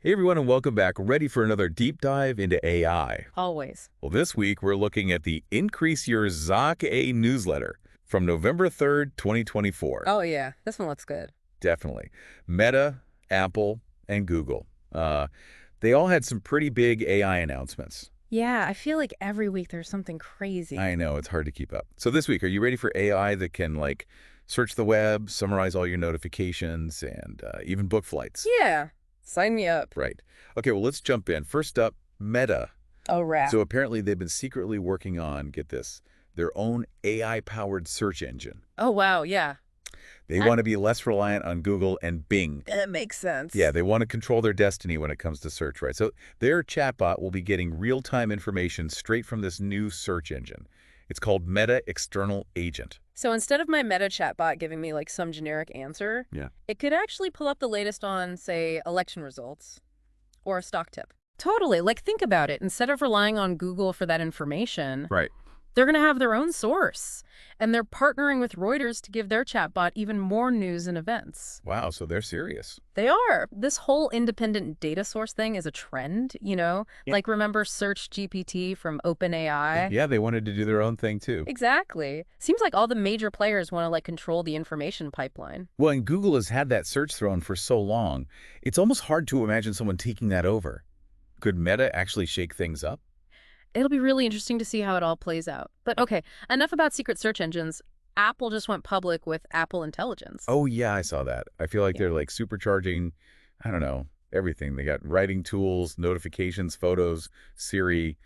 Hey everyone, and welcome back. Ready for another deep dive into AI. Always. Well, this week we're looking at the Increase Your ZAKA newsletter from November 3rd, 2024. Oh, yeah. This one looks good. Definitely. Meta, Apple, and Google. They all had some pretty big AI announcements. Yeah, I feel like every week there's something crazy. I know, it's hard to keep up. So this week, are you ready for AI that can, search the web, summarize all your notifications, and even book flights? Yeah. Sign me up. Right. Okay, well, let's jump in. First up, Meta. Oh, rap. So apparently they've been secretly working on, get this, their own AI-powered search engine. Oh, wow. Yeah. They want to be less reliant on Google and Bing. That makes sense. Yeah, they want to control their destiny when it comes to search, right? So their chatbot will be getting real-time information straight from this new search engine. It's called Meta External Agent. So instead of my Meta chatbot giving me like some generic answer, it could actually pull up the latest on, say, election results or a stock tip. Totally. Like, think about it. Instead of relying on Google for that information, Right. they're going to have their own source. And they're partnering with Reuters to give their chatbot even more news and events. Wow, so they're serious. They are. This whole independent data source thing is a trend, you know? Yeah. Like, remember Search GPT from OpenAI? Yeah, they wanted to do their own thing, too. Exactly. Seems like all the major players want to, like, control the information pipeline. Well, and Google has had that search throne for so long, it's almost hard to imagine someone taking that over. Could Meta actually shake things up? It'll be really interesting to see how it all plays out. But okay, enough about secret search engines. Apple just went public with Apple Intelligence. Oh, yeah, I saw that. I feel like they're supercharging, I don't know, everything. They got writing tools, notifications, photos, Siri.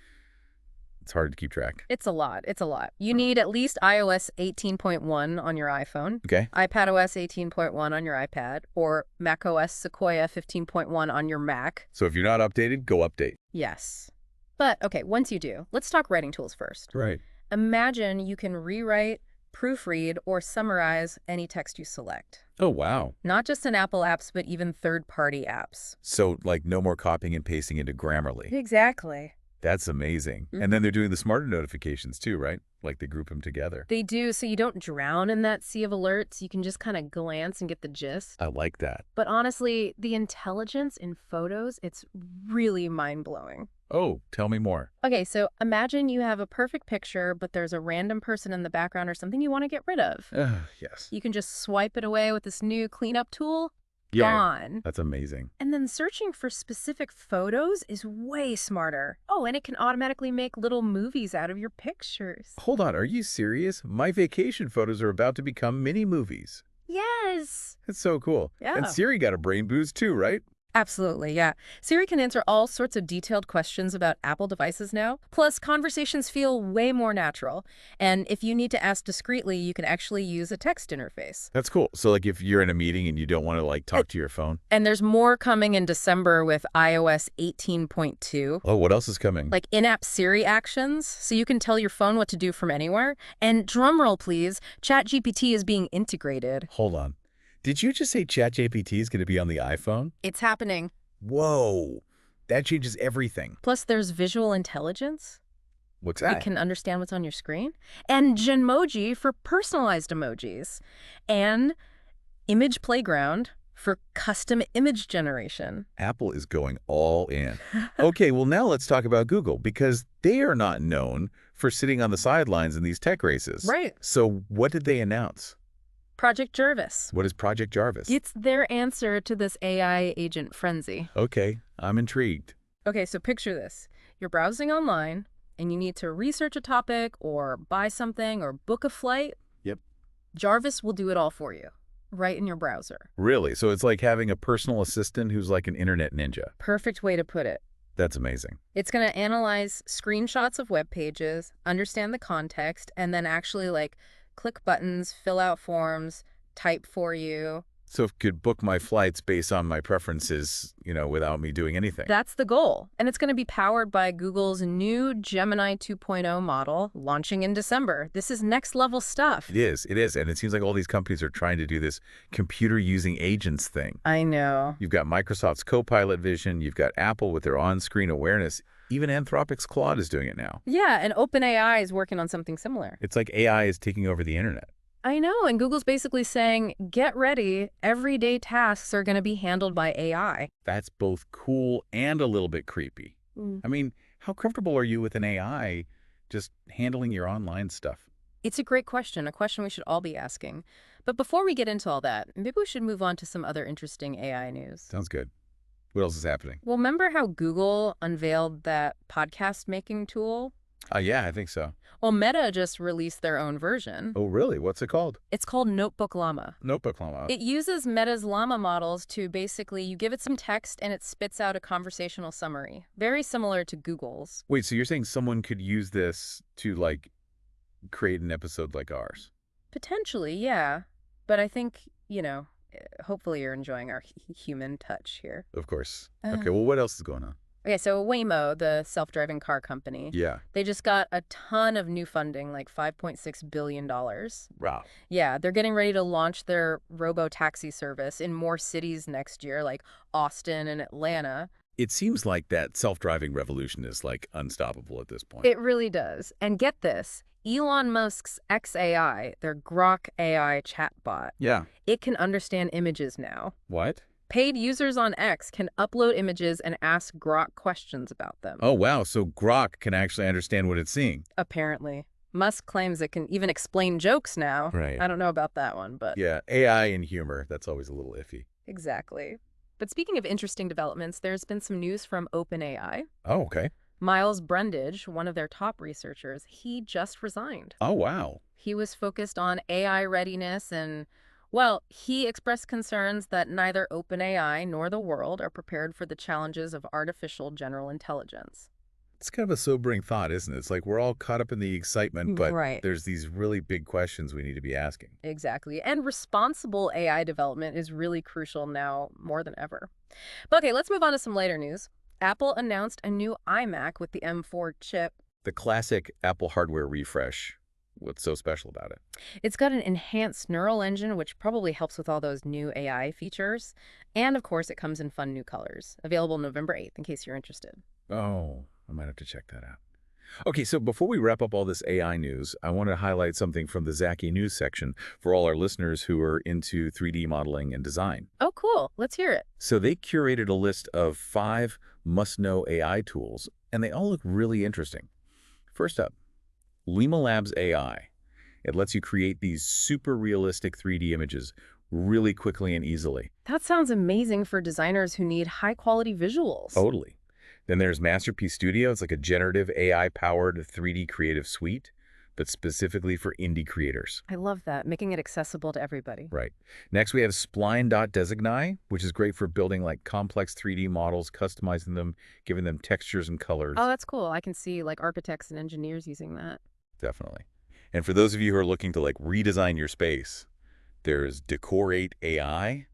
It's hard to keep track. It's a lot. It's a lot. You need at least iOS 18.1 on your iPhone, Okay. iPadOS 18.1 on your iPad, or macOS Sequoia 15.1 on your Mac. So if you're not updated, go update. Yes. But, okay, once you do, let's talk writing tools first. Right. Imagine you can rewrite, proofread, or summarize any text you select. Oh, wow. Not just in Apple apps, but even third-party apps. So, no more copying and pasting into Grammarly. Exactly. That's amazing. And then they're doing the smarter notifications too, right? Like they group them together. They do, so you don't drown in that sea of alerts. You can just kind of glance and get the gist. I like that. But honestly, the intelligence in photos, it's really mind-blowing. Oh, tell me more. Okay, so imagine you have a perfect picture, but there's a random person in the background or something you want to get rid of. Yes. You can just swipe it away with this new cleanup tool. Yeah. Gone. That's amazing. And then searching for specific photos is way smarter. Oh, and it can automatically make little movies out of your pictures. Hold on, are you serious? My vacation photos are about to become mini movies. Yes. That's so cool. Yeah. And Siri got a brain boost too, right? Absolutely, yeah. Siri can answer all sorts of detailed questions about Apple devices now. Plus, conversations feel way more natural. And if you need to ask discreetly, you can actually use a text interface. That's cool. So if you're in a meeting and you don't want to talk to your phone. And there's more coming in December with iOS 18.2. Oh, what else is coming? Like in-app Siri actions, so you can tell your phone what to do from anywhere. And drumroll, please, ChatGPT is being integrated. Hold on. Did you just say ChatGPT is going to be on the iPhone? It's happening. Whoa. That changes everything. Plus, there's visual intelligence. What's that? It can understand what's on your screen. And Genmoji for personalized emojis. And Image Playground for custom image generation. Apple is going all in. Okay, well now let's talk about Google, because they are not known for sitting on the sidelines in these tech races. Right. So what did they announce? Project Jarvis. What is Project Jarvis? It's their answer to this AI agent frenzy. Okay, I'm intrigued. Okay, so picture this. You're browsing online, and you need to research a topic or buy something or book a flight. Yep. Jarvis will do it all for you, right in your browser. Really? So it's like having a personal assistant who's like an internet ninja. Perfect way to put it. That's amazing. It's going to analyze screenshots of web pages, understand the context, and then actually click buttons, fill out forms, type for you. So it could book my flights based on my preferences, without me doing anything. That's the goal. And it's going to be powered by Google's new Gemini 2.0 model launching in December. This is next level stuff. It is. It is. And it seems like all these companies are trying to do this computer using agents thing. I know. You've got Microsoft's Copilot Vision. You've got Apple with their on-screen awareness. Even Anthropic's Claude is doing it now. Yeah, and OpenAI is working on something similar. It's like AI is taking over the internet. I know, and Google's basically saying, get ready, everyday tasks are going to be handled by AI. That's both cool and a little bit creepy. Mm. I mean, how comfortable are you with an AI just handling your online stuff? It's a great question, a question we should all be asking. But before we get into all that, maybe we should move on to some other interesting AI news. Sounds good. What else is happening? Well, remember how Google unveiled that podcast making tool? Yeah, I think so. Well, Meta just released their own version. Oh, really? What's it called? It's called Notebook Llama. Notebook Llama. It uses Meta's Llama models to basically, you give it some text and it spits out a conversational summary. Very similar to Google's. Wait, so you're saying someone could use this to, like, create an episode like ours? Potentially, yeah. But I think, hopefully you're enjoying our human touch here. Of course. Okay, well, what else is going on? Okay, so Waymo, the self-driving car company, Yeah. they just got a ton of new funding, like $5.6 billion. Wow. Yeah, they're getting ready to launch their robo-taxi service in more cities next year, like Austin and Atlanta. It seems like that self-driving revolution is, like, unstoppable at this point. It really does. And get this, Elon Musk's xAI, their Grok AI chatbot, Yeah. it can understand images now. What? Paid users on X can upload images and ask Grok questions about them. Oh, wow. So Grok can actually understand what it's seeing. Apparently. Musk claims it can even explain jokes now. Right. I don't know about that one, but... Yeah, AI and humor, that's always a little iffy. Exactly. But speaking of interesting developments, there's been some news from OpenAI. Oh, okay. Miles Brundage, one of their top researchers, he just resigned. Oh, wow. He was focused on AI readiness and, well, he expressed concerns that neither OpenAI nor the world are prepared for the challenges of artificial general intelligence. It's kind of a sobering thought, isn't it? It's like we're all caught up in the excitement, but Right. there's these really big questions we need to be asking. Exactly. And responsible AI development is really crucial now more than ever. But okay, let's move on to some later news. Apple announced a new iMac with the M4 chip. The classic Apple hardware refresh. What's so special about it? It's got an enhanced neural engine, which probably helps with all those new AI features. And of course, it comes in fun new colors. Available November 8th, in case you're interested. Oh, I might have to check that out. Okay, so before we wrap up all this AI news, I want to highlight something from the ZAKA news section for all our listeners who are into 3D modeling and design. Oh, cool. Let's hear it. So they curated a list of 5 must-know AI tools, and they all look really interesting. First up, Lima Labs AI. It lets you create these super realistic 3D images really quickly and easily. That sounds amazing for designers who need high-quality visuals. Totally. Then there's Masterpiece Studio. It's like a generative AI-powered 3D creative suite, but specifically for indie creators. I love that, making it accessible to everybody. Right. Next, we have Spline.Designi, which is great for building like complex 3D models, customizing them, giving them textures and colors. Oh, that's cool. I can see like architects and engineers using that. Definitely. And for those of you who are looking to like redesign your space, there's Decorate AI.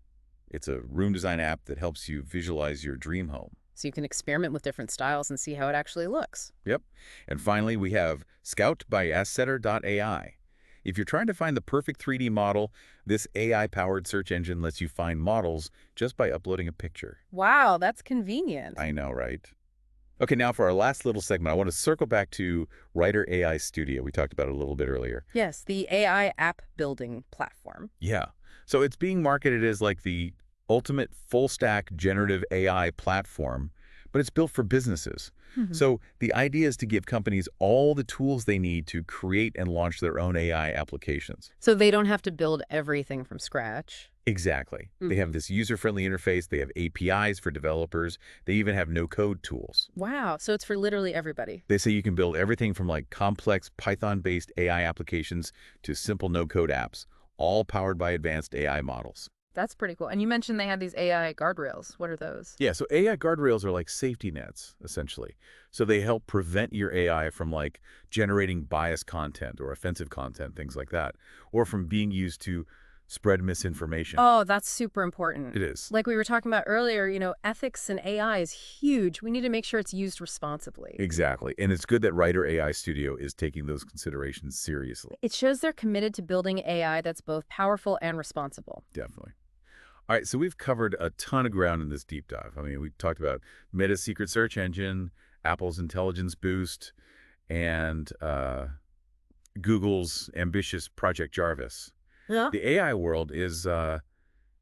It's a room design app that helps you visualize your dream home. So you can experiment with different styles and see how it actually looks. Yep. And finally, we have Scout by Assetter.ai. If you're trying to find the perfect 3D model, this AI-powered search engine lets you find models just by uploading a picture. Wow, that's convenient. I know, right? Okay, now for our last little segment, I want to circle back to Writer AI Studio. We talked about it a little bit earlier. Yes, the AI app building platform. Yeah. So it's being marketed as like the ultimate full-stack generative AI platform, but it's built for businesses. So the idea is to give companies all the tools they need to create and launch their own AI applications. So they don't have to build everything from scratch. Exactly. They have this user-friendly interface. They have APIs for developers. They even have no-code tools. Wow, so it's for literally everybody. They say you can build everything from like complex Python-based AI applications to simple no-code apps, all powered by advanced AI models. That's pretty cool. And you mentioned they had these AI guardrails. What are those? Yeah, so AI guardrails are like safety nets, essentially. So they help prevent your AI from like generating biased content or offensive content, things like that, or from being used to spread misinformation. Oh, that's super important. It is. Like we were talking about earlier, ethics in AI is huge. We need to make sure it's used responsibly. Exactly. And it's good that Writer AI Studio is taking those considerations seriously. It shows they're committed to building AI that's both powerful and responsible. Definitely. All right, so we've covered a ton of ground in this deep dive. I mean, we talked about Meta's secret search engine, Apple's intelligence boost, and Google's ambitious Project Jarvis. Yeah. The AI world is,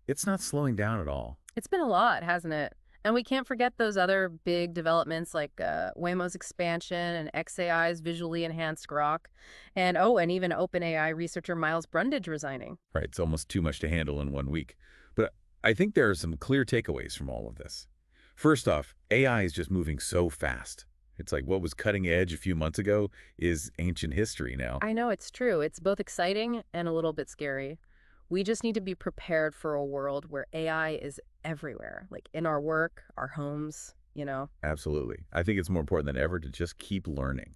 it's not slowing down at all. It's been a lot, hasn't it? And we can't forget those other big developments like Waymo's expansion and XAI's visually enhanced grok. And even OpenAI researcher Miles Brundage resigning. Right, it's almost too much to handle in 1 week. But I think there are some clear takeaways from all of this. First off, AI is just moving so fast. It's like what was cutting edge a few months ago is ancient history now. I know it's true. It's both exciting and a little bit scary. We just need to be prepared for a world where AI is everywhere, like in our work, our homes. Absolutely. I think it's more important than ever to just keep learning.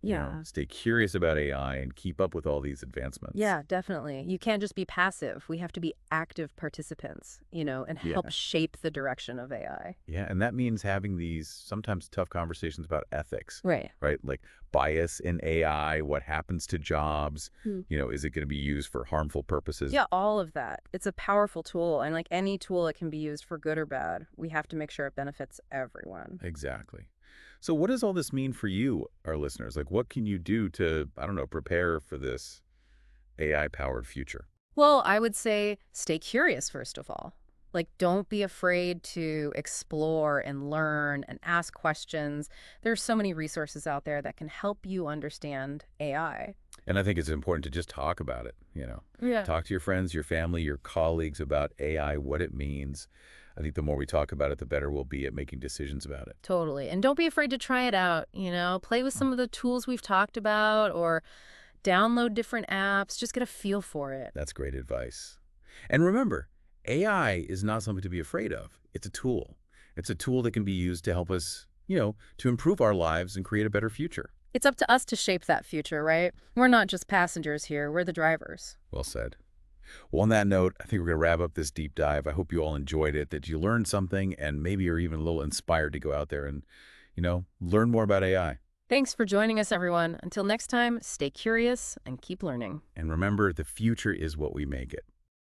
Yeah. Stay curious about AI and keep up with all these advancements. Yeah, definitely. You can't just be passive. We have to be active participants, and Yeah. help shape the direction of AI. Yeah, and that means having these sometimes tough conversations about ethics, Right. right? Like bias in AI, what happens to jobs? Hmm. Is it going to be used for harmful purposes? Yeah, all of that. It's a powerful tool, and like any tool, it can be used for good or bad. We have to make sure it benefits everyone. Exactly. So what does all this mean for you, our listeners? Like what can you do to, I don't know, prepare for this AI-powered future? Well, I would say stay curious, first of all. Like, don't be afraid to explore and learn and ask questions. There's so many resources out there that can help you understand AI. And I think it's important to just talk about it. Yeah. Talk to your friends, your family, your colleagues about AI, what it means. I think the more we talk about it, the better we'll be at making decisions about it. Totally. And don't be afraid to try it out. Play with some of the tools we've talked about or download different apps. Just get a feel for it. That's great advice. And remember, AI is not something to be afraid of. It's a tool. It's a tool that can be used to help us, to improve our lives and create a better future. It's up to us to shape that future, right? We're not just passengers here. We're the drivers. Well said. Well, on that note, I think we're going to wrap up this deep dive. I hope you all enjoyed it, that you learned something, and maybe you're even a little inspired to go out there and, learn more about AI. Thanks for joining us, everyone. Until next time, stay curious and keep learning. And remember, the future is what we make it.